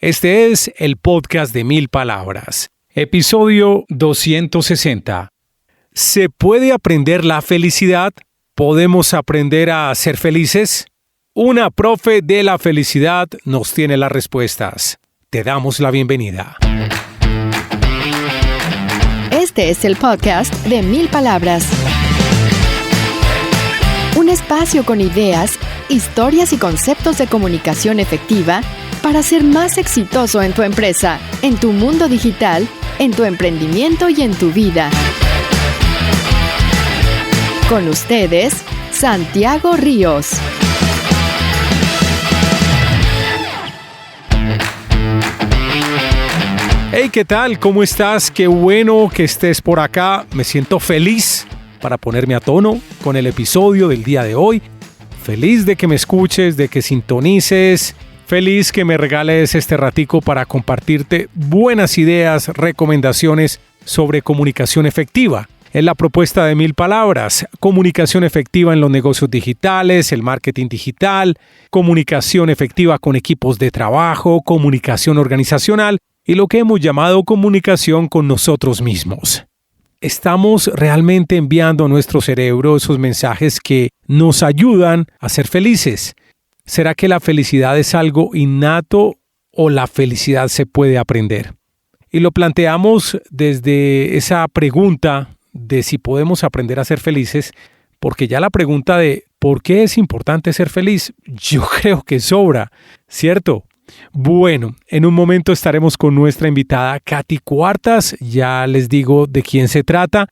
Este es el podcast de 1000 palabras, episodio 260. ¿Se puede aprender la felicidad? ¿Podemos aprender a ser felices? Una profe de la felicidad nos tiene las respuestas. Te damos la bienvenida. Este es el podcast de 1000 palabras. Un espacio con ideas, historias y conceptos de comunicación efectiva para ser más exitoso en tu empresa, en tu mundo digital, en tu emprendimiento y en tu vida. Con ustedes, Santiago Ríos. Hey, ¿qué tal? ¿Cómo estás? Qué bueno que estés por acá. Me siento feliz para ponerme a tono con el episodio del día de hoy. Feliz de que me escuches, de que sintonices. Feliz que me regales este ratico para compartirte buenas ideas, recomendaciones sobre comunicación efectiva. Es la propuesta de 1000 palabras. Comunicación efectiva en los negocios digitales, el marketing digital, comunicación efectiva con equipos de trabajo, comunicación organizacional y lo que hemos llamado comunicación con nosotros mismos. ¿Estamos realmente enviando a nuestro cerebro esos mensajes que nos ayudan a ser felices? ¿Será que la felicidad es algo innato o la felicidad se puede aprender? Y lo planteamos desde esa pregunta de si podemos aprender a ser felices, porque ya la pregunta de ¿por qué es importante ser feliz? Yo creo que sobra, ¿cierto? Bueno, en un momento estaremos con nuestra invitada Katy Cuartas, ya les digo de quién se trata,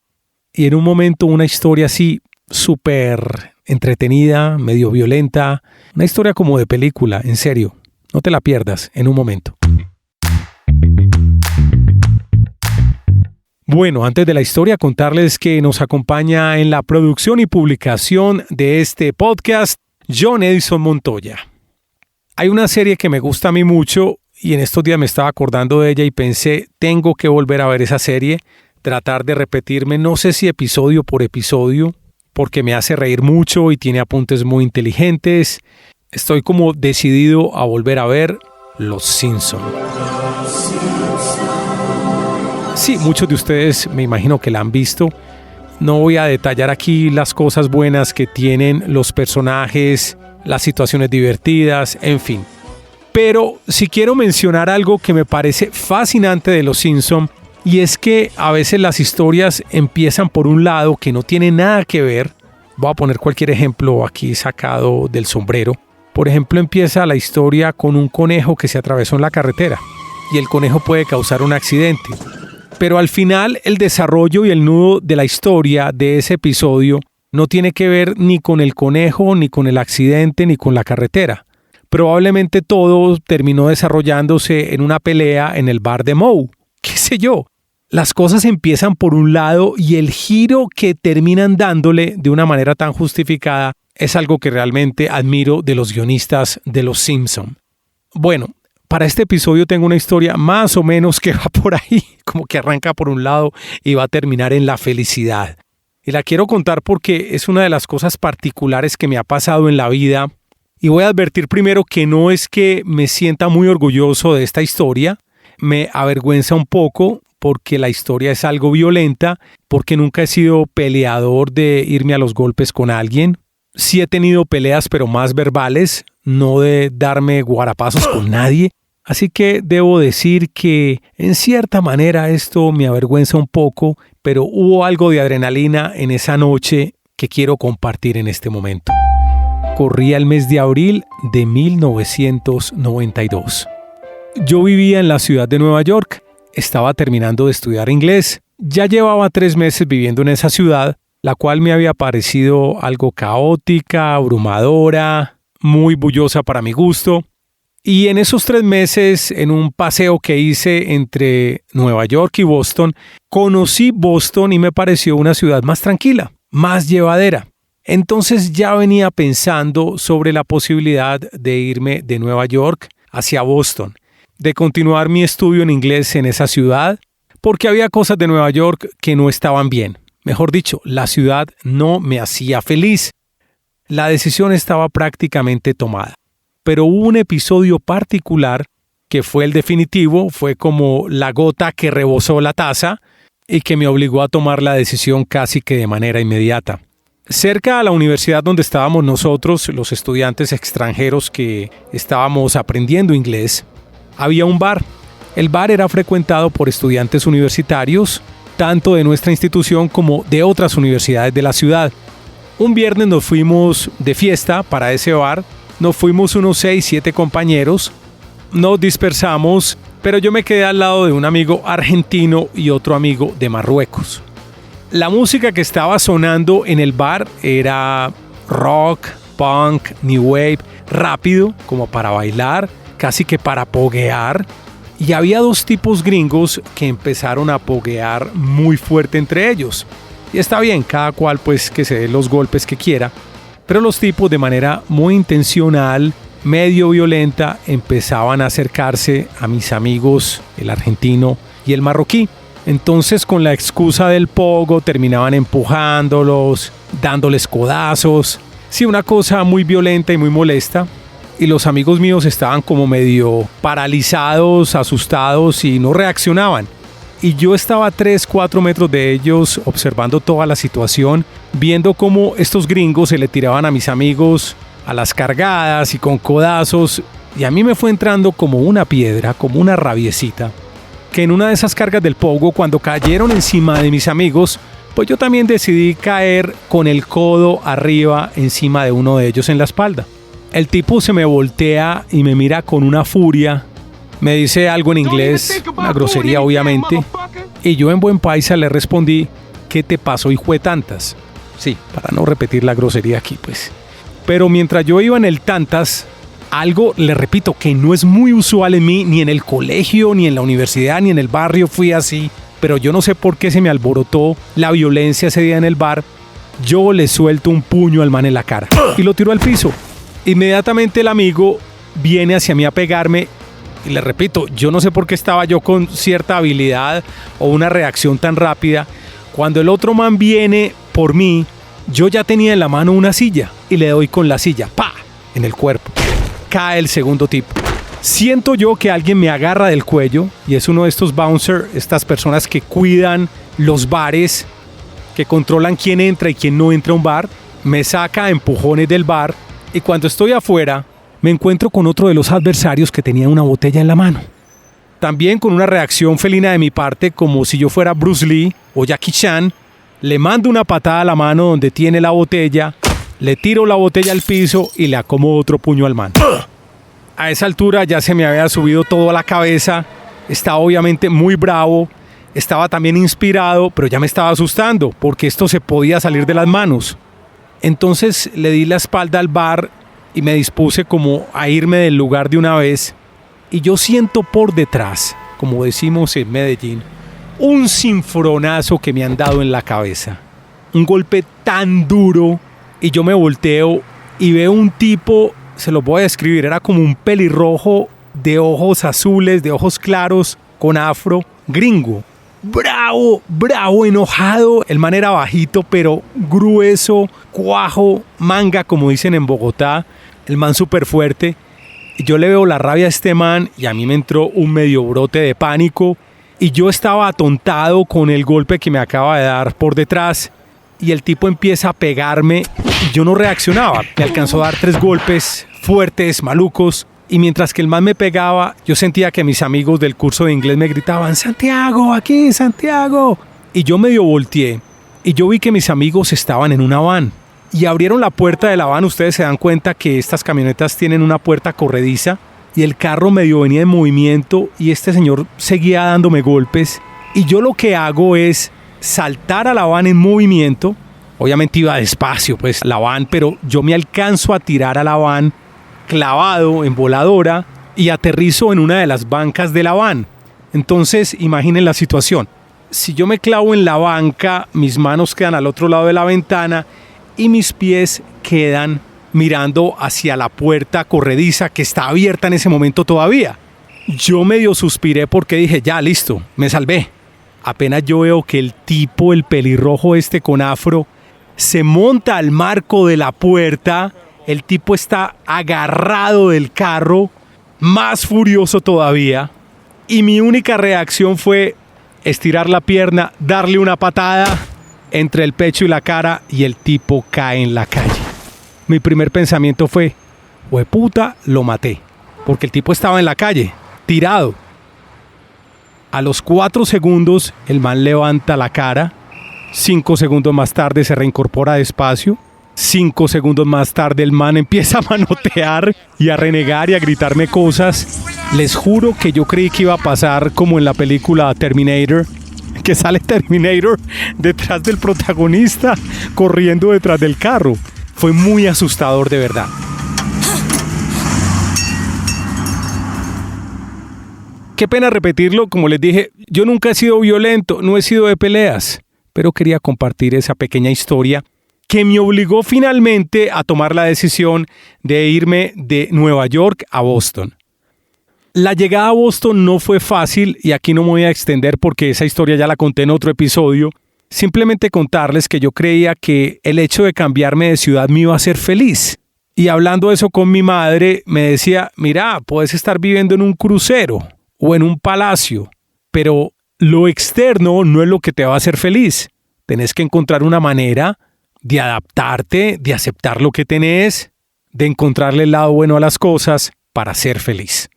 y en un momento una historia así súper entretenida, medio violenta, una historia como de película, en serio, no te la pierdas en un momento. Bueno, antes de la historia, contarles que nos acompaña en la producción y publicación de este podcast, John Edison Montoya. Hay una serie que me gusta a mí mucho y en estos días me estaba acordando de ella y pensé, tengo que volver a ver esa serie, tratar de repetirme, no sé si episodio por episodio, porque me hace reír mucho y tiene apuntes muy inteligentes. Estoy como decidido a volver a ver Los Simpson. Sí, muchos de ustedes me imagino que la han visto. No voy a detallar aquí las cosas buenas que tienen los personajes, las situaciones divertidas, en fin. Pero sí quiero mencionar algo que me parece fascinante de Los Simpson, y es que a veces las historias empiezan por un lado que no tiene nada que ver. Voy a poner cualquier ejemplo aquí sacado del sombrero. Por ejemplo, empieza la historia con un conejo que se atravesó en la carretera y el conejo puede causar un accidente. Pero al final el desarrollo y el nudo de la historia de ese episodio no tiene que ver ni con el conejo, ni con el accidente, ni con la carretera. Probablemente todo terminó desarrollándose en una pelea en el bar de Moe. ¿Qué sé yo? Las cosas empiezan por un lado y el giro que terminan dándole de una manera tan justificada es algo que realmente admiro de los guionistas de Los Simpson. Bueno, para este episodio tengo una historia más o menos que va por ahí, como que arranca por un lado y va a terminar en la felicidad. Y la quiero contar porque es una de las cosas particulares que me ha pasado en la vida. Y voy a advertir primero que no es que me sienta muy orgulloso de esta historia. Me avergüenza un poco porque la historia es algo violenta, porque nunca he sido peleador de irme a los golpes con alguien. Sí he tenido peleas, pero más verbales, no de darme guarapazos con nadie. Así que debo decir que en cierta manera esto me avergüenza un poco, pero hubo algo de adrenalina en esa noche que quiero compartir en este momento. Corría el mes de abril de 1992. Yo vivía en la ciudad de Nueva York, estaba terminando de estudiar inglés, ya llevaba 3 meses viviendo en esa ciudad, la cual me había parecido algo caótica, abrumadora, muy bullosa para mi gusto. Y en esos 3 meses, en un paseo que hice entre Nueva York y Boston, conocí Boston y me pareció una ciudad más tranquila, más llevadera. Entonces ya venía pensando sobre la posibilidad de irme de Nueva York hacia Boston, de continuar mi estudio en inglés en esa ciudad, porque había cosas de Nueva York que no estaban bien. Mejor dicho, la ciudad no me hacía feliz. La decisión estaba prácticamente tomada. Pero hubo un episodio particular que fue el definitivo, fue como la gota que rebosó la taza y que me obligó a tomar la decisión casi que de manera inmediata. Cerca a la universidad donde estábamos nosotros, los estudiantes extranjeros que estábamos aprendiendo inglés, había un bar. El bar era frecuentado por estudiantes universitarios, tanto de nuestra institución como de otras universidades de la ciudad. Un viernes nos fuimos de fiesta para ese bar, nos fuimos unos 6, 7 compañeros, nos dispersamos, pero yo me quedé al lado de un amigo argentino y otro amigo de Marruecos. La música que estaba sonando en el bar era rock, punk, new wave, rápido, como para bailar, casi que para poguear. Y había 2 tipos gringos que empezaron a poguear muy fuerte entre ellos. Y está bien, cada cual pues que se dé los golpes que quiera. Pero los tipos de manera muy intencional, medio violenta, empezaban a acercarse a mis amigos, el argentino y el marroquí. Entonces, con la excusa del pogo, terminaban empujándolos, dándoles codazos. Sí, una cosa muy violenta y muy molesta. Y los amigos míos estaban como medio paralizados, asustados y no reaccionaban. Y yo estaba a 3, 4 metros de ellos observando toda la situación, viendo cómo estos gringos se le tiraban a mis amigos a las cargadas y con codazos. Y a mí me fue entrando como una piedra, como una rabiecita, que en una de esas cargas del pogo, cuando cayeron encima de mis amigos, pues yo también decidí caer con el codo arriba encima de uno de ellos en la espalda. El tipo se me voltea y me mira con una furia, me dice algo en inglés, una grosería obviamente, y yo en buen paisa le respondí: ¿qué te pasó, hijo de tantas? Sí, para no repetir la grosería aquí pues. Pero mientras yo iba en el tantas, algo, le repito, que no es muy usual en mí, ni en el colegio, ni en la universidad, ni en el barrio fui así, pero yo no sé por qué se me alborotó la violencia ese día en el bar. Yo le suelto un puño al man en la cara y lo tiro al piso. Inmediatamente el amigo viene hacia mí a pegarme y le repito, yo no sé por qué estaba yo con cierta habilidad o una reacción tan rápida. Cuando el otro man viene por mí, yo ya tenía en la mano una silla y le doy con la silla, ¡pa!, en el cuerpo. Cae el segundo tipo. Siento yo que alguien me agarra del cuello y es uno de estos bouncers, estas personas que cuidan los bares, que controlan quién entra y quién no entra a un bar. Me saca a empujones del bar y cuando estoy afuera me encuentro con otro de los adversarios que tenía una botella en la mano. También con una reacción felina de mi parte, como si yo fuera Bruce Lee o Jackie Chan, le mando una patada a la mano donde tiene la botella, le tiro la botella al piso y le acomodo otro puño al man. A esa altura ya se me había subido todo a la cabeza, estaba obviamente muy bravo, estaba también inspirado, pero ya me estaba asustando porque esto se podía salir de las manos. Entonces le di la espalda al bar y me dispuse como a irme del lugar de una vez. Y yo siento por detrás, como decimos en Medellín, un cinfronazo que me han dado en la cabeza. Un golpe tan duro y yo me volteo y veo un tipo, se los voy a describir, era como un pelirrojo de ojos azules, de ojos claros, con afro, gringo. Bravo, bravo, enojado. El man era bajito, pero grueso, cuajo, manga, como dicen en Bogotá. El man súper fuerte. Y yo le veo la rabia a este man y a mí me entró un medio brote de pánico. Y yo estaba atontado con el golpe que me acaba de dar por detrás. Y el tipo empieza a pegarme y yo no reaccionaba. Me alcanzó a dar 3 golpes fuertes, malucos. Y mientras que el man me pegaba, yo sentía que mis amigos del curso de inglés me gritaban: ¡Santiago, aquí, Santiago! Y yo medio volteé y yo vi que mis amigos estaban en una van. Y abrieron la puerta de la van. Ustedes se dan cuenta que estas camionetas tienen una puerta corrediza. Y el carro medio venía en movimiento y este señor seguía dándome golpes. Y yo lo que hago es saltar a la van en movimiento. Obviamente iba despacio pues la van, pero yo me alcanzo a tirar a la van clavado en voladora y aterrizo en una de las bancas de la van. Entonces imaginen la situación. Si yo me clavo en la banca, mis manos quedan al otro lado de la ventana y mis pies quedan mirando hacia la puerta corrediza que está abierta en ese momento todavía. Yo medio suspiré porque dije: ya, listo, me salvé. Apenas yo veo que el tipo, el pelirrojo este con afro, se monta al marco de la puerta. El tipo está agarrado del carro, más furioso todavía, y mi única reacción fue estirar la pierna, darle una patada entre el pecho y la cara, y el tipo cae en la calle. Mi primer pensamiento fue, hueputa, lo maté, porque el tipo estaba en la calle, tirado. A los 4 segundos, el man levanta la cara. 5 segundos más tarde se reincorpora despacio. 5 segundos más tarde el man empieza a manotear y a renegar y a gritarme cosas. Les juro que yo creí que iba a pasar como en la película Terminator, que sale Terminator detrás del protagonista corriendo detrás del carro. Fue muy asustador, de verdad. Qué pena repetirlo, como les dije, yo nunca he sido violento, no he sido de peleas, pero quería compartir esa pequeña historia que me obligó finalmente a tomar la decisión de irme de Nueva York a Boston. La llegada a Boston no fue fácil, y aquí no me voy a extender porque esa historia ya la conté en otro episodio. Simplemente contarles que yo creía que el hecho de cambiarme de ciudad me iba a hacer feliz. Y hablando de eso con mi madre, me decía, mira, puedes estar viviendo en un crucero o en un palacio, pero lo externo no es lo que te va a hacer feliz. Tenés que encontrar una manera de adaptarte, de aceptar lo que tenés, de encontrarle el lado bueno a las cosas para ser feliz.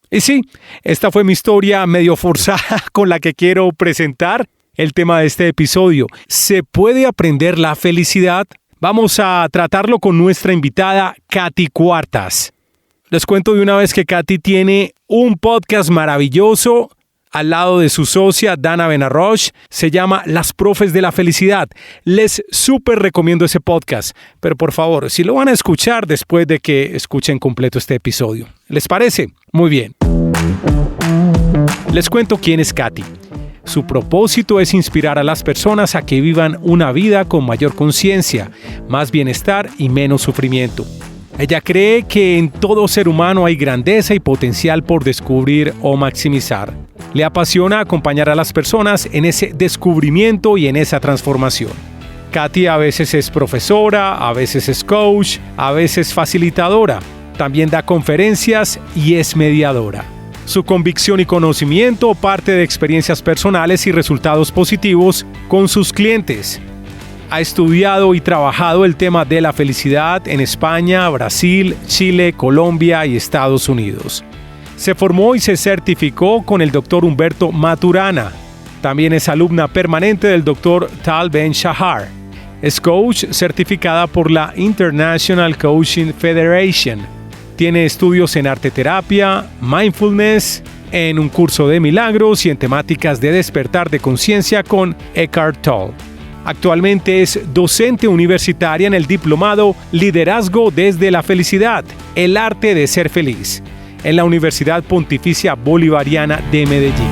Y sí, esta fue mi historia medio forzada con la que quiero presentar el tema de este episodio. ¿Se puede aprender la felicidad? Vamos a tratarlo con nuestra invitada, Katy Cuartas. Les cuento de una vez que Katy tiene un podcast maravilloso al lado de su socia, Dana Benarroch. Se llama Las Profes de la Felicidad. Les súper recomiendo ese podcast. Pero por favor, si lo van a escuchar después de que escuchen completo este episodio. ¿Les parece? Muy bien. Les cuento quién es Katy. Su propósito es inspirar a las personas a que vivan una vida con mayor conciencia, más bienestar y menos sufrimiento. Ella cree que en todo ser humano hay grandeza y potencial por descubrir o maximizar. Le apasiona acompañar a las personas en ese descubrimiento y en esa transformación. Katy a veces es profesora, a veces es coach, a veces facilitadora. También da conferencias y es mediadora. Su convicción y conocimiento parte de experiencias personales y resultados positivos con sus clientes. Ha estudiado y trabajado el tema de la felicidad en España, Brasil, Chile, Colombia y Estados Unidos. Se formó y se certificó con el Dr. Humberto Maturana. También es alumna permanente del Dr. Tal Ben Shahar. Es coach certificada por la International Coaching Federation. Tiene estudios en arte terapia, mindfulness, en un curso de milagros y en temáticas de despertar de conciencia con Eckhart Tolle. Actualmente es docente universitaria en el diplomado Liderazgo desde la Felicidad, el arte de ser feliz, en la Universidad Pontificia Bolivariana de Medellín.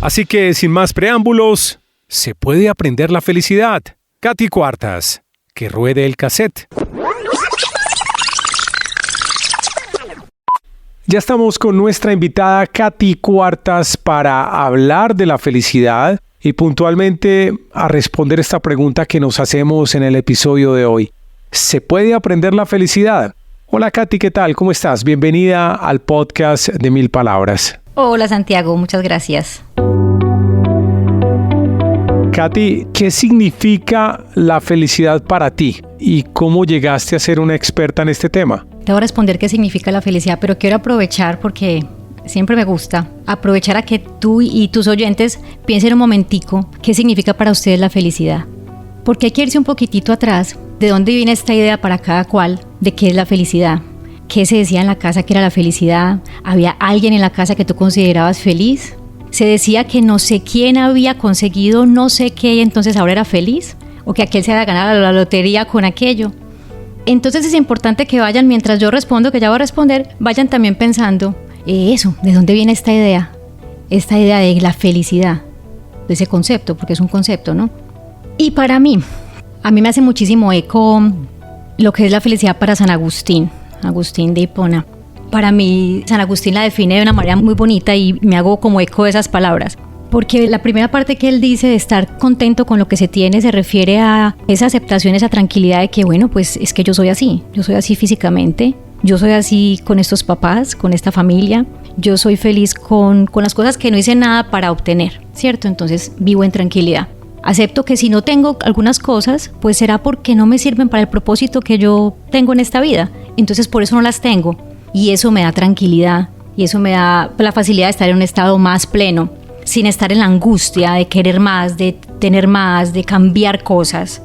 Así que, sin más preámbulos, ¿se puede aprender la felicidad? Katy Cuartas, que ruede el cassette. Ya estamos con nuestra invitada Katy Cuartas para hablar de la felicidad y puntualmente a responder esta pregunta que nos hacemos en el episodio de hoy. ¿Se puede aprender la felicidad? Hola Katy, ¿qué tal? ¿Cómo estás? Bienvenida al podcast de 1000 Palabras. Hola Santiago, muchas gracias. Katy, ¿qué significa la felicidad para ti? ¿Y cómo llegaste a ser una experta en este tema? Te voy a responder qué significa la felicidad, pero quiero aprovechar porque siempre me gusta aprovechar a que tú y tus oyentes piensen un momentico qué significa para ustedes la felicidad. Porque hay que irse un poquitito atrás de dónde viene esta idea para cada cual de qué es la felicidad. ¿Qué se decía en la casa que era la felicidad? ¿Había alguien en la casa que tú considerabas feliz? ¿Se decía que no sé quién había conseguido no sé qué y entonces ahora era feliz? ¿O que aquel se había ganado la lotería con aquello? Entonces es importante que vayan, mientras yo respondo, que ya voy a responder, vayan también pensando eso, ¿de dónde viene esta idea? Esta idea de la felicidad, de ese concepto, porque es un concepto, ¿no? Y para mí, a mí me hace muchísimo eco lo que es la felicidad para San Agustín, Agustín de Hipona. Para mí, San Agustín la define de una manera muy bonita y me hago como eco de esas palabras. Porque la primera parte que él dice de estar contento con lo que se tiene se refiere a esa aceptación, esa tranquilidad de que, bueno, pues es que yo soy así físicamente, yo soy así con estos papás, con esta familia, yo soy feliz con las cosas que no hice nada para obtener, ¿cierto? Entonces vivo en tranquilidad. Acepto que si no tengo algunas cosas, pues será porque no me sirven para el propósito que yo tengo en esta vida, entonces por eso no las tengo, y eso me da tranquilidad, y eso me da la facilidad de estar en un estado más pleno, sin estar en la angustia de querer más, de tener más, de cambiar cosas.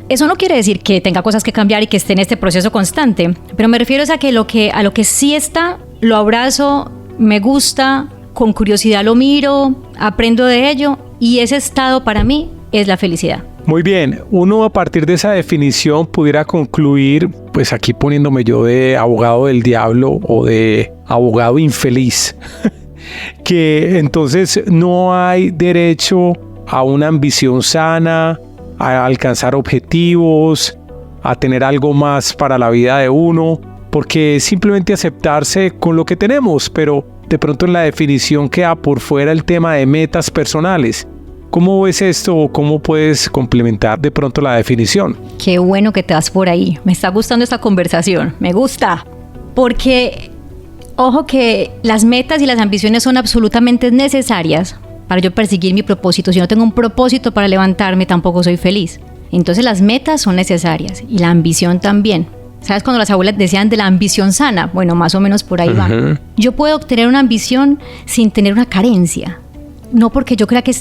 Eso no quiere decir que tenga cosas que cambiar y que esté en este proceso constante, pero me refiero a lo que sí está, lo abrazo, me gusta, con curiosidad lo miro, aprendo de ello, y ese estado para mí es la felicidad. Muy bien, uno a partir de esa definición pudiera concluir, pues aquí poniéndome yo de abogado del diablo o de abogado infeliz, que entonces no hay derecho a una ambición sana, a alcanzar objetivos, a tener algo más para la vida de uno, porque es simplemente aceptarse con lo que tenemos, pero de pronto en la definición queda por fuera el tema de metas personales. ¿Cómo ves esto o cómo puedes complementar de pronto la definición? Qué bueno que te vas por ahí, me está gustando esta conversación, me gusta, porque ojo que las metas y las ambiciones son absolutamente necesarias para yo perseguir mi propósito. Si no tengo un propósito para levantarme, tampoco soy feliz. Entonces las metas son necesarias y la ambición también. ¿Sabes cuando las abuelas decían de la ambición sana? Bueno, más o menos por ahí va. Yo puedo obtener una ambición sin tener una carencia. No porque yo crea que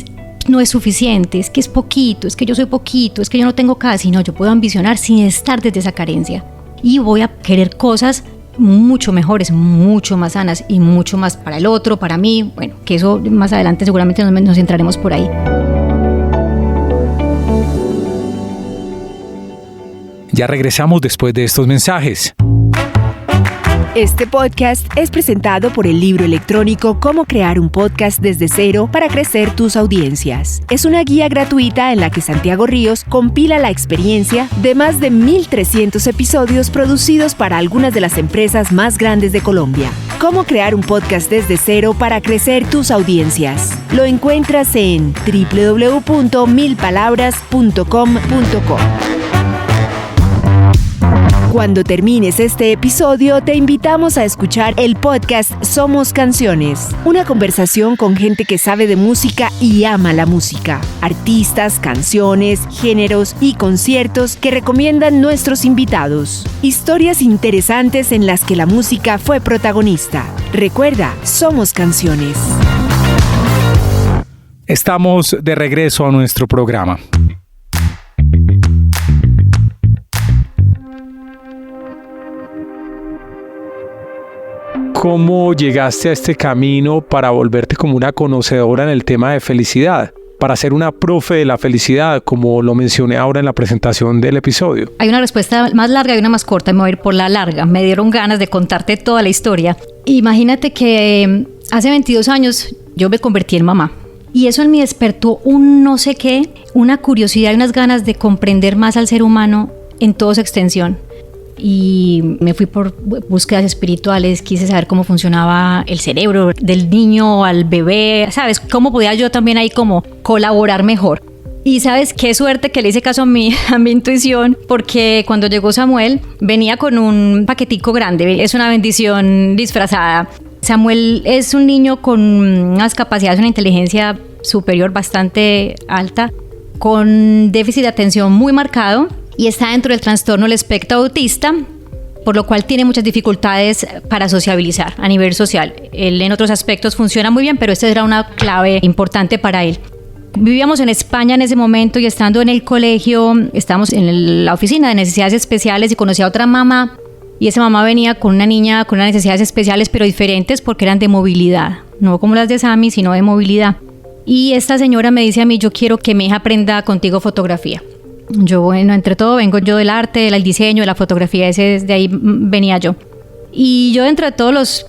no es suficiente, es que es poquito, es que yo soy poquito, es que yo no tengo casi. No, yo puedo ambicionar sin estar desde esa carencia. Y voy a querer cosas mucho mejores, mucho más sanas y mucho más para el otro, para mí. Bueno, que eso más adelante seguramente nos centraremos por ahí. Ya regresamos después de estos mensajes. Este podcast es presentado por el libro electrónico Cómo crear un podcast desde cero para crecer tus audiencias. Es una guía gratuita en la que Santiago Ríos compila la experiencia de más de 1,300 episodios producidos para algunas de las empresas más grandes de Colombia. Cómo crear un podcast desde cero para crecer tus audiencias. Lo encuentras en www.milpalabras.com.co. Cuando termines este episodio, te invitamos a escuchar el podcast Somos Canciones, una conversación con gente que sabe de música y ama la música. Artistas, canciones, géneros y conciertos que recomiendan nuestros invitados. Historias interesantes en las que la música fue protagonista. Recuerda, Somos Canciones. Estamos de regreso a nuestro programa. ¿Cómo llegaste a este camino para volverte como una conocedora en el tema de felicidad? Para ser una profe de la felicidad, como lo mencioné ahora en la presentación del episodio. Hay una respuesta más larga y una más corta, me voy a ir por la larga. Me dieron ganas de contarte toda la historia. Imagínate que hace 22 años yo me convertí en mamá. Y eso en mí despertó un no sé qué, una curiosidad y unas ganas de comprender más al ser humano en toda su extensión. Y me fui por búsquedas espirituales, quise saber cómo funcionaba el cerebro del niño al bebé, ¿sabes? Cómo podía yo también ahí como colaborar mejor. Y ¿sabes qué suerte que le hice caso a mi intuición? Porque cuando llegó Samuel venía con un paquetico grande, es una bendición disfrazada. Samuel es un niño con unas capacidades, una inteligencia superior bastante alta, con déficit de atención muy marcado, y está dentro del trastorno del espectro autista, por lo cual tiene muchas dificultades para sociabilizar a nivel social. Él en otros aspectos funciona muy bien, pero esta era una clave importante para él. Vivíamos en España en ese momento y estando en el colegio, estábamos en la oficina de necesidades especiales y conocí a otra mamá, y esa mamá venía con una niña con unas necesidades especiales, pero diferentes porque eran de movilidad, no como las de Sammy, sino de movilidad. Y esta señora me dice a mí, yo quiero que mi hija aprenda contigo fotografía. Yo, bueno, entre todo vengo yo del arte, del diseño, de la fotografía, de ahí venía yo. Y yo entre todos los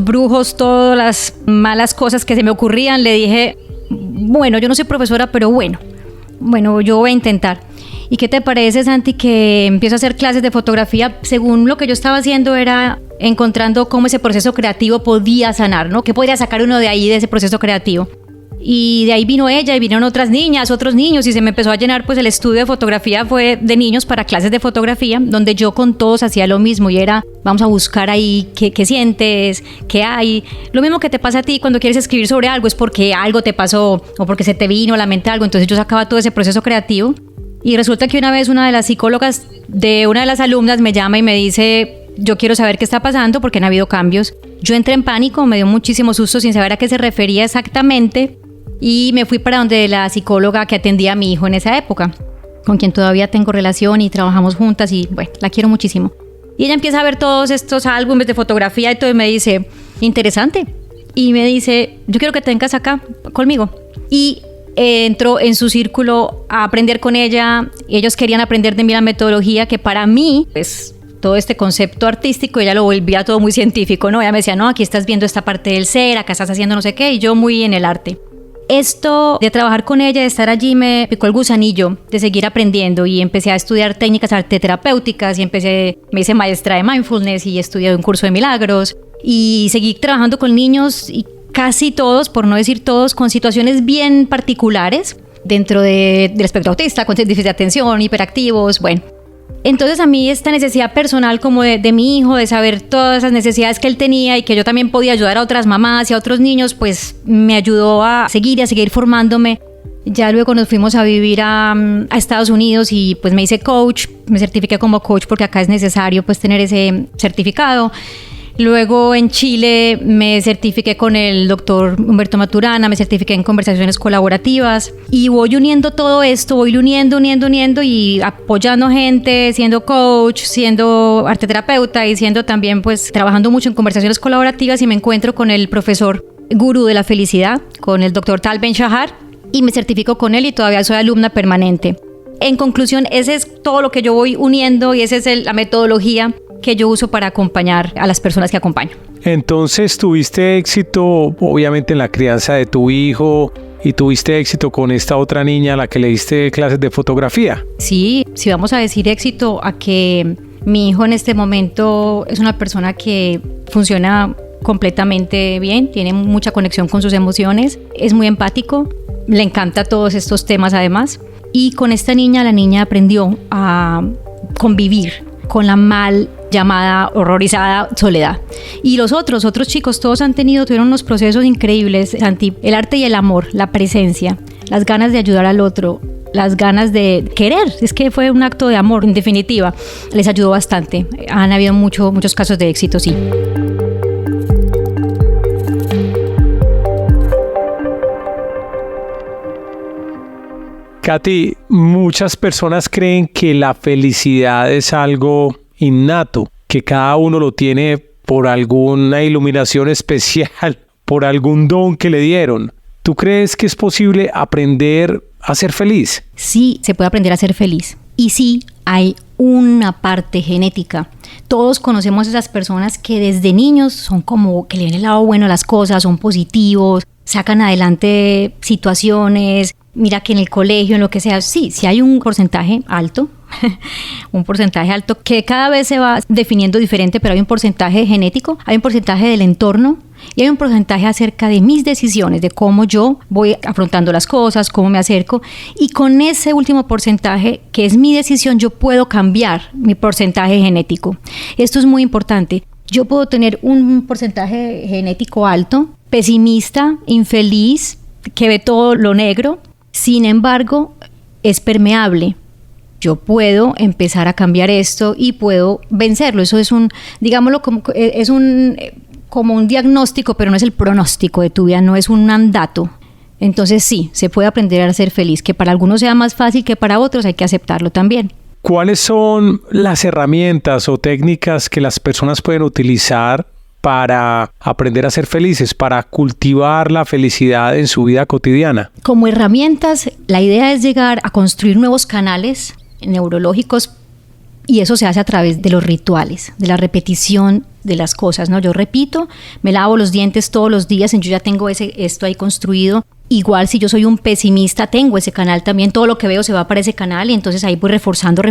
brujos, todas las malas cosas que se me ocurrían, le dije, bueno, yo no soy profesora, pero bueno, yo voy a intentar. ¿Y qué te parece, Santi, que empiezo a hacer clases de fotografía? Según lo que yo estaba haciendo era encontrando cómo ese proceso creativo podía sanar, ¿no? ¿Qué podría sacar uno de ahí, de ese proceso creativo? Y de ahí vino ella y vinieron otras niñas, otros niños, y se me empezó a llenar, pues el estudio de fotografía fue de niños para clases de fotografía, donde yo con todos hacía lo mismo y era, vamos a buscar ahí qué sientes, qué hay. Lo mismo que te pasa a ti cuando quieres escribir sobre algo, es porque algo te pasó o porque se te vino a la mente algo. Entonces yo sacaba todo ese proceso creativo y resulta que una vez una de las psicólogas de una de las alumnas me llama y me dice: yo quiero saber qué está pasando porque han habido cambios. Yo entré en pánico, me dio muchísimo susto sin saber a qué se refería exactamente. Y me fui para donde la psicóloga que atendía a mi hijo en esa época, con quien todavía tengo relación y trabajamos juntas y bueno, la quiero muchísimo. Y ella empieza a ver todos estos álbumes de fotografía y todo y me dice: interesante. Y me dice: yo quiero que te vengas acá conmigo. Y entró en su círculo a aprender con ella. Ellos querían aprender de mí la metodología, que para mí, pues, todo este concepto artístico, ella lo volvía todo muy científico, ¿no? Ella me decía: no, aquí estás viendo esta parte del ser, acá estás haciendo no sé qué, y yo muy en el arte. Esto de trabajar con ella, de estar allí, me picó el gusanillo de seguir aprendiendo y empecé a estudiar técnicas arteterapéuticas y me hice maestra de mindfulness y estudié un curso de milagros y seguí trabajando con niños y casi todos, por no decir todos, con situaciones bien particulares dentro del espectro autista, con déficit de atención, hiperactivos, bueno. Entonces a mí esta necesidad personal como de mi hijo, de saber todas esas necesidades que él tenía y que yo también podía ayudar a otras mamás y a otros niños, pues me ayudó a seguir formándome. Ya luego nos fuimos a vivir a Estados Unidos y pues me hice coach, me certifiqué como coach porque acá es necesario pues tener ese certificado. Luego en Chile me certifiqué con el doctor Humberto Maturana, me certifiqué en conversaciones colaborativas y voy uniendo todo esto, voy uniendo y apoyando gente, siendo coach, siendo arteterapeuta y siendo también pues trabajando mucho en conversaciones colaborativas y me encuentro con el profesor gurú de la felicidad, con el doctor Tal Ben-Shahar y me certifico con él y todavía soy alumna permanente. En conclusión, ese es todo lo que yo voy uniendo y esa es la metodología que yo uso para acompañar a las personas que acompaño. Entonces, ¿tuviste éxito obviamente en la crianza de tu hijo y tuviste éxito con esta otra niña a la que le diste clases de fotografía? Sí, si vamos a decir éxito a que mi hijo en este momento es una persona que funciona completamente bien, tiene mucha conexión con sus emociones, es muy empático, le encanta todos estos temas además. Y con esta niña, la niña aprendió a convivir con la mal llamada, horrorizada soledad. Y los otros chicos, todos tuvieron unos procesos increíbles, Santi. El arte y el amor, la presencia, las ganas de ayudar al otro, las ganas de querer. Es que fue un acto de amor, en definitiva. Les ayudó bastante. Han habido muchos casos de éxito, sí. Katy, muchas personas creen que la felicidad es algo innato, que cada uno lo tiene por alguna iluminación especial, por algún don que le dieron. ¿Tú crees que es posible aprender a ser feliz? Sí, se puede aprender a ser feliz. Y sí, hay una parte genética. Todos conocemos a esas personas que desde niños son como que le ven el lado bueno a las cosas, son positivos, sacan adelante situaciones. Mira que en el colegio, en lo que sea, sí hay un porcentaje alto, que cada vez se va definiendo diferente, pero hay un porcentaje genético, hay un porcentaje del entorno y hay un porcentaje acerca de mis decisiones, de cómo yo voy afrontando las cosas, cómo me acerco, y con ese último porcentaje, que es mi decisión, yo puedo cambiar mi porcentaje genético. Esto es muy importante. Yo puedo tener un porcentaje genético alto, pesimista, infeliz, que ve todo lo negro. Sin embargo, es permeable. Yo puedo empezar a cambiar esto y puedo vencerlo. Eso es digámoslo, como un diagnóstico, pero no es el pronóstico de tu vida, no es un mandato. Entonces sí, se puede aprender a ser feliz, que para algunos sea más fácil que para otros, hay que aceptarlo también. ¿Cuáles son las herramientas o técnicas que las personas pueden utilizar para aprender a ser felices, para cultivar la felicidad en su vida cotidiana? Como herramientas, la idea es llegar a construir nuevos canales neurológicos y eso se hace a través de los rituales, de la repetición de las cosas, ¿no? Yo repito, me lavo los dientes todos los días, yo ya tengo esto ahí construido. Igual si yo soy un pesimista, tengo ese canal también, todo lo que veo se va para ese canal y entonces ahí voy reforzando.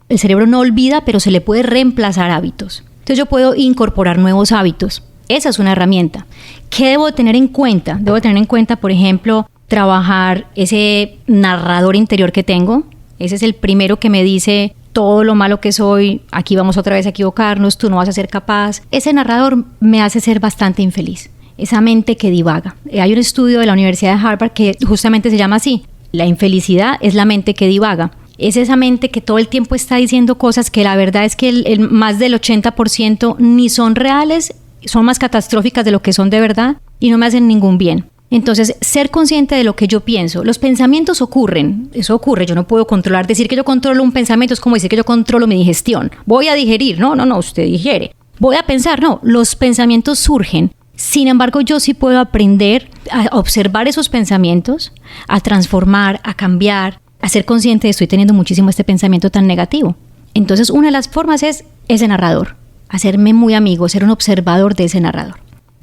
El cerebro no olvida, pero se le puede reemplazar hábitos. Entonces yo puedo incorporar nuevos hábitos. Esa es una herramienta. ¿Qué debo tener en cuenta? Debo tener en cuenta, por ejemplo, trabajar ese narrador interior que tengo. Ese es el primero que me dice todo lo malo que soy, aquí vamos otra vez a equivocarnos, tú no vas a ser capaz. Ese narrador me hace ser bastante infeliz. Esa mente que divaga. Hay un estudio de la Universidad de Harvard que justamente se llama así. La infelicidad es la mente que divaga. Es esa mente que todo el tiempo está diciendo cosas que la verdad es que el más del 80% ni son reales, son más catastróficas de lo que son de verdad y no me hacen ningún bien. Entonces, ser consciente de lo que yo pienso. Los pensamientos ocurren, eso ocurre, yo no puedo controlar. Decir que yo controlo un pensamiento es como decir que yo controlo mi digestión. Voy a digerir, no, usted digiere. Voy a pensar, no, los pensamientos surgen. Sin embargo, yo sí puedo aprender a observar esos pensamientos, a transformar, a cambiar, a ser consciente de estoy teniendo muchísimo este pensamiento tan negativo. Entonces, una de las formas es ese narrador, hacerme muy amigo, ser un observador de ese narrador.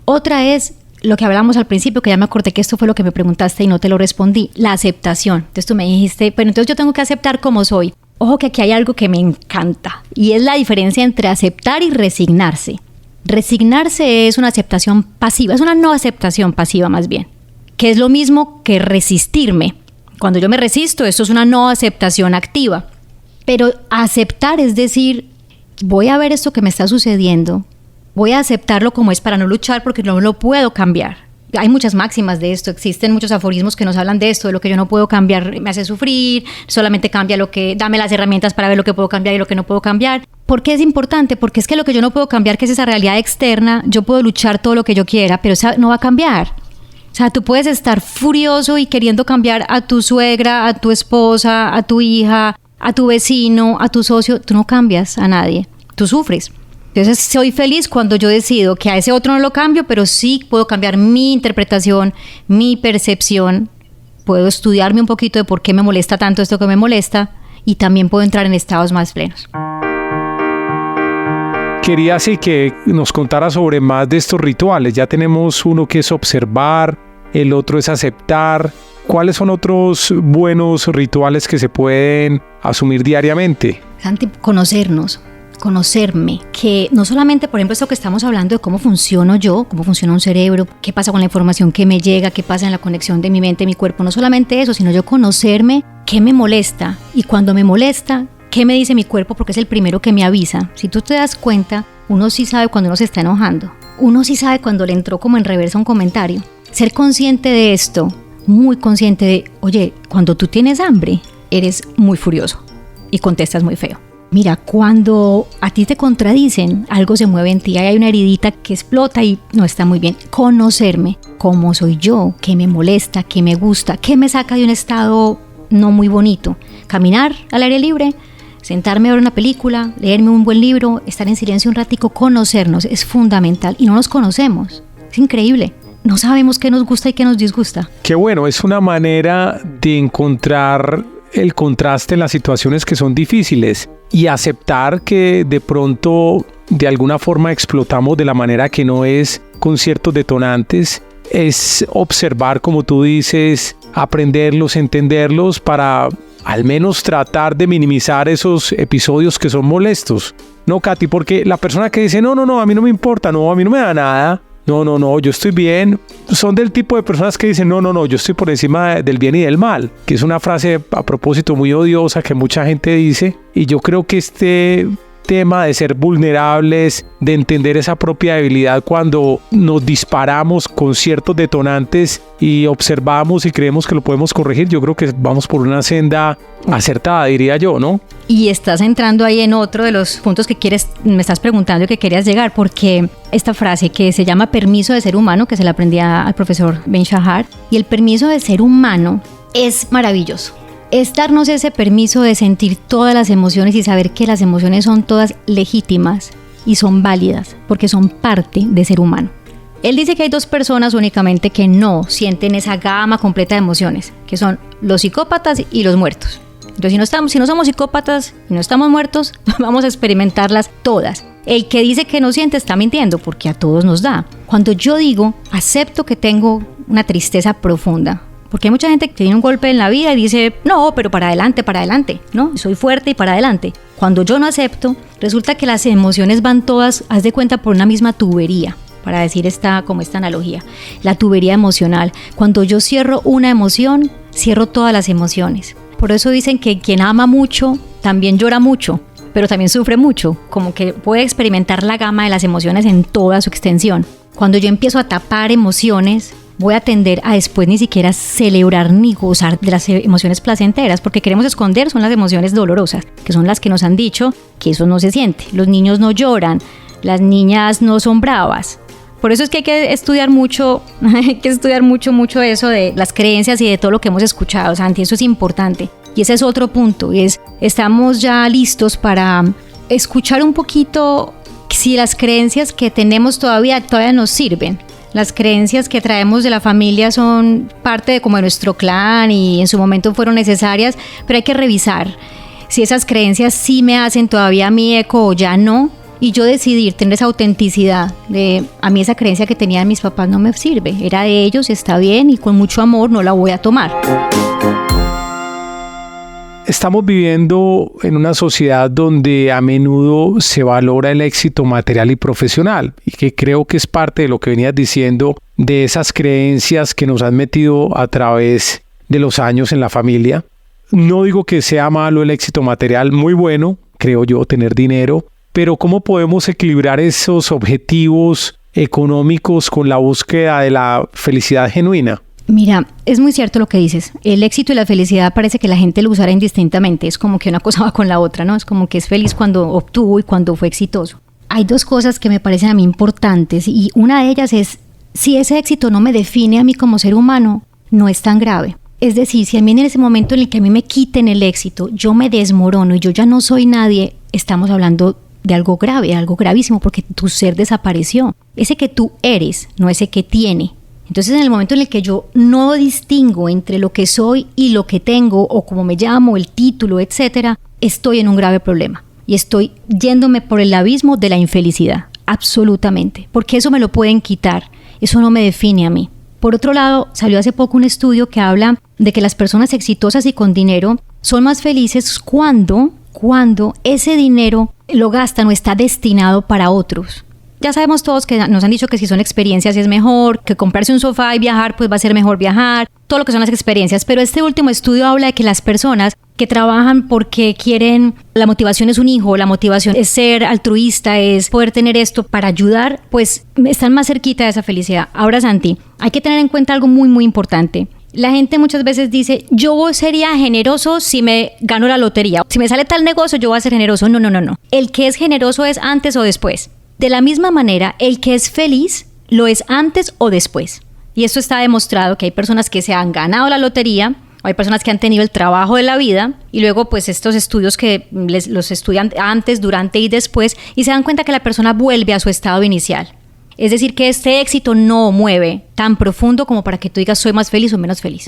Otra es lo que hablamos al principio, que ya me acordé que esto fue lo que me preguntaste y no te lo respondí, la aceptación. Entonces tú me dijiste, pero entonces yo tengo que aceptar como soy. Ojo que aquí hay algo que me encanta y es la diferencia entre aceptar y resignarse. Resignarse es una aceptación pasiva, es una no aceptación pasiva más bien, que es lo mismo que resistirme. Cuando yo me resisto, esto es una no aceptación activa. Pero aceptar es decir, voy a ver esto que me está sucediendo, voy a aceptarlo como es para no luchar porque no lo puedo cambiar. Hay muchas máximas de esto, existen muchos aforismos que nos hablan de esto, de lo que yo no puedo cambiar me hace sufrir, solamente cambia lo que, dame las herramientas para ver lo que puedo cambiar y lo que no puedo cambiar. ¿Por qué es importante? Porque es que lo que yo no puedo cambiar, que es esa realidad externa, yo puedo luchar todo lo que yo quiera, pero esa no va a cambiar. O sea, tú puedes estar furioso y queriendo cambiar a tu suegra, a tu esposa, a tu hija, a tu vecino, a tu socio, tú no cambias a nadie, tú sufres. Entonces soy feliz cuando yo decido que a ese otro no lo cambio, pero sí puedo cambiar mi interpretación, mi percepción, puedo estudiarme un poquito de por qué me molesta tanto esto que me molesta y también puedo entrar en estados más plenos. Quería así que nos contara sobre más de estos rituales. Ya tenemos uno que es observar, el otro es aceptar. ¿Cuáles son otros buenos rituales que se pueden asumir diariamente? Santi, conocerme, que no solamente, por ejemplo, esto que estamos hablando de cómo funciono yo, cómo funciona un cerebro, qué pasa con la información que me llega, qué pasa en la conexión de mi mente y mi cuerpo, no solamente eso, sino yo conocerme qué me molesta y cuando me molesta, qué me dice mi cuerpo, porque es el primero que me avisa. Si tú te das cuenta, uno sí sabe cuando uno se está enojando, uno sí sabe cuando le entró como en reversa un comentario. Ser consciente de esto, muy consciente de, oye, cuando tú tienes hambre, eres muy furioso y contestas muy feo. Mira, cuando a ti te contradicen, algo se mueve en ti, hay una heridita que explota y no está muy bien. Conocerme, cómo soy yo, qué me molesta, qué me gusta, qué me saca de un estado no muy bonito. Caminar al aire libre, sentarme a ver una película, leerme un buen libro, estar en silencio un ratico, conocernos es fundamental y no nos conocemos, es increíble. No sabemos qué nos gusta y qué nos disgusta. Qué bueno, es una manera de encontrar el contraste en las situaciones que son difíciles y aceptar que de pronto de alguna forma explotamos de la manera que no es con ciertos detonantes. Es observar, como tú dices, aprenderlos, entenderlos para al menos tratar de minimizar esos episodios que son molestos. No, Katy, porque la persona que dice no, a mí no me importa, no, a mí no me da nada, no, yo estoy bien, son del tipo de personas que dicen no, yo estoy por encima del bien y del mal, que es una frase a propósito muy odiosa que mucha gente dice, y yo creo que este tema de ser vulnerables, de entender esa propia debilidad cuando nos disparamos con ciertos detonantes y observamos y creemos que lo podemos corregir, yo creo que vamos por una senda acertada, diría yo, ¿no? Y estás entrando ahí en otro de los puntos que me estás preguntando y que querías llegar, porque esta frase que se llama permiso de ser humano, que se la aprendí al profesor Ben Shahar, y el permiso de ser humano es maravilloso. Es darnos ese permiso de sentir todas las emociones y saber que las emociones son todas legítimas y son válidas, porque son parte de ser humano. Él dice que hay dos personas únicamente que no sienten esa gama completa de emociones, que son los psicópatas y los muertos. Entonces, si no somos psicópatas y no estamos muertos, vamos a experimentarlas todas. El que dice que no siente está mintiendo, porque a todos nos da. Cuando yo digo, acepto que tengo una tristeza profunda, porque hay mucha gente que tiene un golpe en la vida y dice, no, pero para adelante, ¿no? Soy fuerte y para adelante. Cuando yo no acepto, resulta que las emociones van todas, haz de cuenta, por una misma tubería. para decir esta analogía. La tubería emocional. Cuando yo cierro una emoción, cierro todas las emociones. Por eso dicen que quien ama mucho también llora mucho, pero también sufre mucho, como que puede experimentar la gama de las emociones en toda su extensión. Cuando yo empiezo a tapar emociones, voy a tender a después ni siquiera celebrar ni gozar de las emociones placenteras, porque queremos esconder son las emociones dolorosas, que son las que nos han dicho que eso no se siente. Los niños no lloran, las niñas no son bravas. Por eso es que hay que estudiar mucho eso de las creencias y de todo lo que hemos escuchado, Santi, eso es importante. Y ese es otro punto, estamos ya listos para escuchar un poquito si las creencias que tenemos todavía nos sirven. Las creencias que traemos de la familia son parte de como de nuestro clan y en su momento fueron necesarias, pero hay que revisar si esas creencias sí me hacen todavía mi eco o ya no. Y yo decidir tener esa autenticidad de a mí esa creencia que tenían mis papás no me sirve, era de ellos, está bien y con mucho amor no la voy a tomar. Estamos viviendo en una sociedad donde a menudo se valora el éxito material y profesional y que creo que es parte de lo que venías diciendo de esas creencias que nos han metido a través de los años en la familia. No digo que sea malo el éxito material, muy bueno, creo yo, tener dinero, pero ¿cómo podemos equilibrar esos objetivos económicos con la búsqueda de la felicidad genuina? Mira, es muy cierto lo que dices. El éxito y la felicidad parece que la gente lo usara indistintamente. Es como que una cosa va con la otra, ¿no? Es como que es feliz cuando obtuvo y cuando fue exitoso. Hay dos cosas que me parecen a mí importantes y una de ellas es, si ese éxito no me define a mí como ser humano, no es tan grave. Es decir, si a mí en ese momento en el que a mí me quiten el éxito, yo me desmorono y yo ya no soy nadie, estamos hablando de algo grave, algo gravísimo, porque tu ser desapareció. Ese que tú eres, no ese que tiene. Entonces, en el momento en el que yo no distingo entre lo que soy y lo que tengo, o como me llamo, el título, etcétera, estoy en un grave problema. Y estoy yéndome por el abismo de la infelicidad, absolutamente. Porque eso me lo pueden quitar, eso no me define a mí. Por otro lado, salió hace poco un estudio que habla de que las personas exitosas y con dinero son más felices cuando ese dinero lo gastan o está destinado para otros. Ya sabemos todos que nos han dicho que si son experiencias es mejor, que comprarse un sofá y viajar pues va a ser mejor viajar, todo lo que son las experiencias, pero este último estudio habla de que las personas que trabajan porque quieren, la motivación es un hijo, la motivación es ser altruista, es poder tener esto para ayudar, pues están más cerquita de esa felicidad. Ahora, Santi, hay que tener en cuenta algo muy muy importante. La gente muchas veces dice, yo sería generoso si me gano la lotería, si me sale tal negocio yo voy a ser generoso. No. El que es generoso es antes o después. De la misma manera, el que es feliz lo es antes o después. Y esto está demostrado que hay personas que se han ganado la lotería, o hay personas que han tenido el trabajo de la vida, y luego pues estos estudios que los estudian antes, durante y después, y se dan cuenta que la persona vuelve a su estado inicial. Es decir, que este éxito no mueve tan profundo como para que tú digas soy más feliz o menos feliz.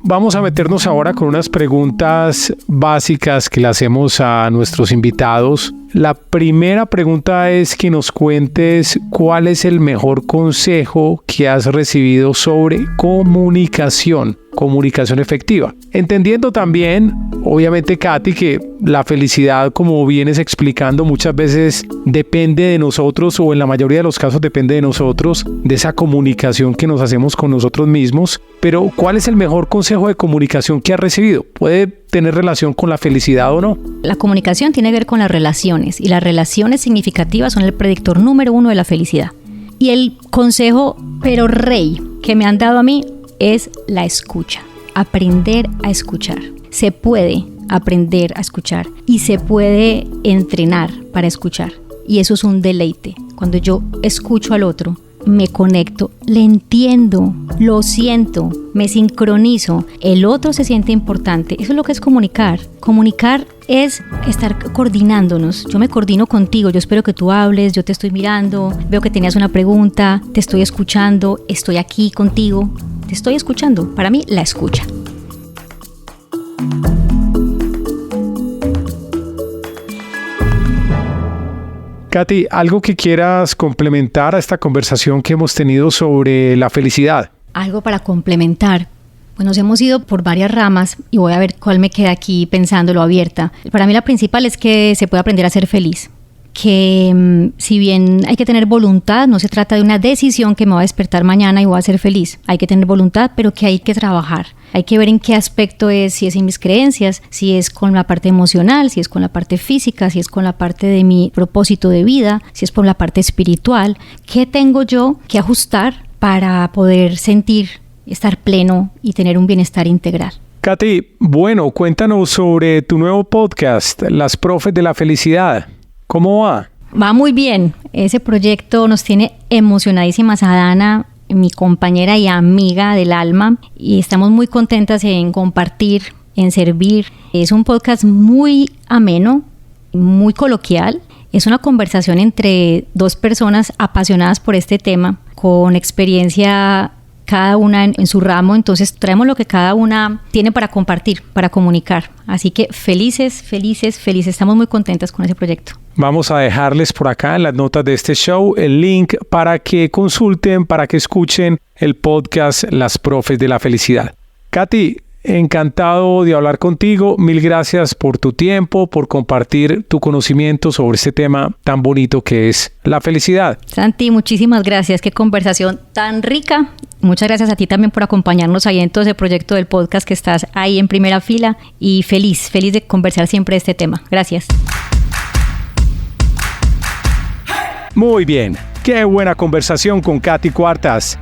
Vamos a meternos ahora con unas preguntas básicas que le hacemos a nuestros invitados. La primera pregunta es que nos cuentes cuál es el mejor consejo que has recibido sobre comunicación efectiva. Entendiendo también, obviamente, Katy, que la felicidad, como vienes explicando, muchas veces depende de nosotros, o en la mayoría de los casos depende de nosotros, de esa comunicación que nos hacemos con nosotros mismos. Pero, ¿cuál es el mejor consejo de comunicación que has recibido? ¿Puede tener relación con la felicidad o no? La comunicación tiene que ver con las relaciones, y las relaciones significativas son el predictor número 1 de la felicidad. Y el consejo, pero rey, que me han dado a mí es la escucha. Aprender a escuchar. Se puede aprender a escuchar y se puede entrenar para escuchar. Y eso es un deleite. Cuando yo escucho al otro, me conecto, le entiendo, lo siento, me sincronizo, el otro se siente importante. Eso es lo que es comunicar. Comunicar es estar coordinándonos. Yo me coordino contigo, yo espero que tú hables, yo te estoy mirando, veo que tenías una pregunta, te estoy escuchando, estoy aquí contigo, te estoy escuchando. Para mí, la escucha. Katy, ¿algo que quieras complementar a esta conversación que hemos tenido sobre la felicidad? Algo para complementar. Pues nos hemos ido por varias ramas y voy a ver cuál me queda aquí pensándolo abierta. Para mí la principal es que se puede aprender a ser feliz. que si bien hay que tener voluntad, no se trata de una decisión que me va a despertar mañana y voy a ser feliz. Hay que tener voluntad, pero que hay que trabajar. Hay que ver en qué aspecto es, si es en mis creencias, si es con la parte emocional, si es con la parte física, si es con la parte de mi propósito de vida, si es por la parte espiritual. ¿Qué tengo yo que ajustar para poder sentir, estar pleno y tener un bienestar integral? Katy, bueno, cuéntanos sobre tu nuevo podcast, Las Profes de la Felicidad. ¿Cómo va? Va muy bien. Ese proyecto nos tiene emocionadísimas a Dana, mi compañera y amiga del alma, y estamos muy contentas en compartir, en servir. Es un podcast muy ameno, muy coloquial. Es una conversación entre dos personas apasionadas por este tema, con experiencia cada una en su ramo. Entonces traemos lo que cada una tiene para compartir, para comunicar. Así que felices. Estamos muy contentas con ese proyecto. Vamos a dejarles por acá en las notas de este show el link para que consulten, para que escuchen el podcast Las Profes de la Felicidad. Katy, encantado de hablar contigo. Mil gracias por tu tiempo, por compartir tu conocimiento sobre este tema tan bonito que es la felicidad. Santi, muchísimas gracias. Qué conversación tan rica. Muchas gracias a ti también por acompañarnos ahí en todo ese proyecto del podcast, que estás ahí en primera fila, y feliz de conversar siempre de este tema. Gracias. Muy bien, qué buena conversación con Katy Cuartas.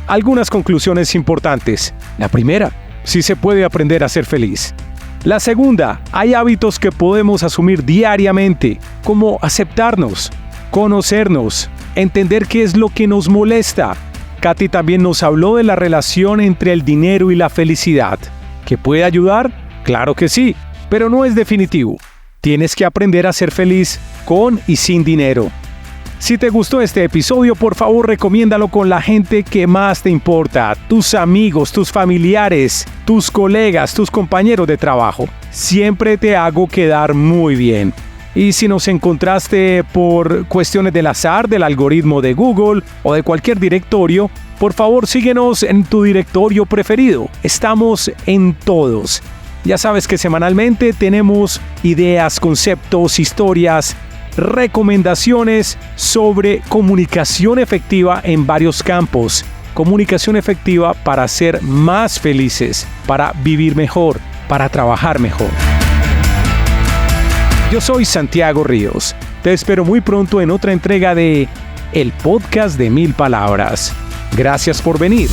Algunas conclusiones importantes. La primera, sí se puede aprender a ser feliz. La segunda, hay hábitos que podemos asumir diariamente, como aceptarnos, conocernos, entender qué es lo que nos molesta. Katy también nos habló de la relación entre el dinero y la felicidad. ¿Que puede ayudar? Claro que sí, pero no es definitivo. Tienes que aprender a ser feliz con y sin dinero. Si te gustó este episodio, por favor recomiéndalo con la gente que más te importa, tus amigos, tus familiares, tus colegas, tus compañeros de trabajo. Siempre te hago quedar muy bien. Y si nos encontraste por cuestiones del azar, del algoritmo de Google o de cualquier directorio, por favor síguenos en tu directorio preferido. Estamos en todos. Ya sabes que semanalmente tenemos ideas, conceptos, historias, recomendaciones sobre comunicación efectiva en varios campos. Comunicación efectiva para ser más felices, para vivir mejor, para trabajar mejor. Yo soy Santiago Ríos. Te espero muy pronto en otra entrega de El Podcast de 1000 Palabras. Gracias por venir.